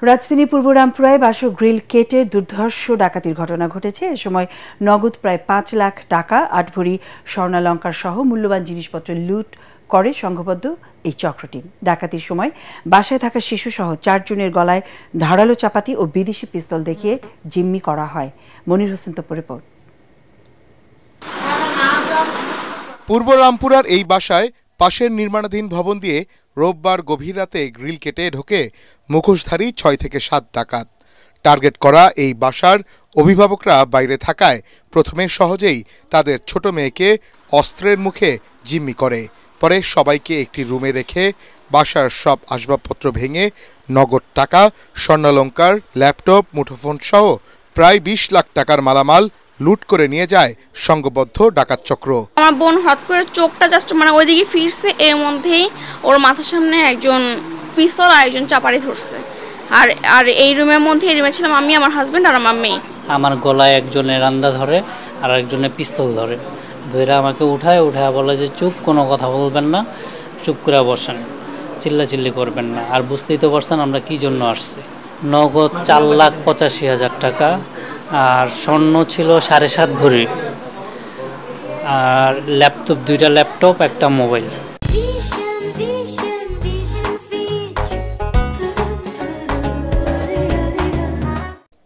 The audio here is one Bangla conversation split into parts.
রাজধানী পূর্ব রামপুরায় বাসা গ্রিল কেটে দুর্ধর্ষ ডাকাতির ঘটনা ঘটেছে। এ সময় নগদ প্রায় ৫ লাখ টাকা, ৮ ভরি স্বর্ণালংকার সহ মূল্যবান জিনিসপত্র লুট করে সংঘবদ্ধ এই চক্রটি। ডাকাতির সময় বাসায় থাকা শিশুসহ ৪ জনের গলায় ধারালো চাপাতি ও বিদেশি পিস্তল দেখিয়ে জিম্মি করা হয়। মনির হোসেন তপুর রিপোর্ট। পূর্ব রামপুরার এই বাসায় পাশের নির্মাণাধীন ভবন দিয়ে রোববার গভীর রাতে গ্রিল কেটে ঢোকে মুখোশধারী ৬ থেকে ৭ ডাকাত। টার্গেট করা এই বাসার অভিভাবকরা বাইরে থাকায় প্রথমে সহজেই তাদের ছোট মেয়েকে অস্ত্রের মুখে জিম্মি করে। পরে সবাইকে একটি রুমে রেখে বাসার সব আসবাবপত্র ভেঙে নগদ টাকা, স্বর্ণালংকার, ল্যাপটপ, মুঠোফোন সহ প্রায় ২০ লাখ টাকার মালামাল লুট করে নিয়ে যায় সংঘবদ্ধ ডাকাত চক্র। আমার বোন হঠাৎ করে চোখটা জাস্ট ওইদিকে ফিরছে, এর মধ্যেই ওর মাথার সামনে একজন পিস্তল আর একজন চাপারি ধরছে। আর এই রুমের মধ্যে, এই রুমে ছিলাম আমি, আমার হাজবেন্ড আর আমার মেয়ে। আমার গলায় একজনের রান্দা ধরে আর একজনের পিস্তল ধরে আমাকে উঠায় বলে যে চুপ, কোনো কথা বলবেন না, চুপ করে বসেন, চিল্লাচিল্লি করবেন না। আর বুঝতেই তো পারছেন আমরা কি জন্য আসছি। নগদ 4,85,000 টাকা আর স্বর্ণ ছিল 7.5 ভরি আর ল্যাপটপ, 2টা ল্যাপটপ, একটা মোবাইল।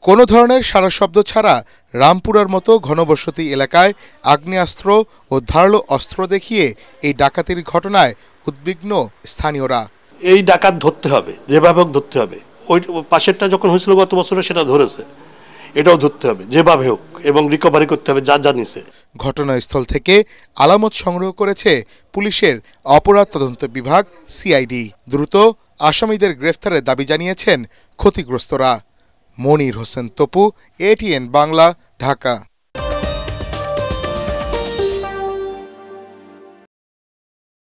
কোনো ধরনের সারা শব্দ ছাড়া রামপুরার মতো ঘনবসতি এলাকায় আগ্নেয়াস্ত্র ও ধারালো অস্ত্র দেখিয়ে এই ডাকাতির ঘটনায় উদ্বিগ্ন স্থানীয়রা। এই ডাকাত ধরতে হবে, যেভাবে হোক ধরতে হবে। ওই পাশেরটা যখন হয়েছিল গত বছরে সেটা ধরেছে, এটাও ধরতে হবে যেভাবে হোক, এবং রিকভারি করতে হবে যা জানিছে। ঘটনাস্থল থেকে আলামত সংগ্রহ করেছে পুলিশের অপরাধ তদন্ত বিভাগ সিআইডি। দ্রুত আসামিদের গ্রেফতারের দাবি জানিয়েছেন ক্ষতিগ্রস্তরা। মনির হোসেন তপু, এটিএন বাংলা, ঢাকা।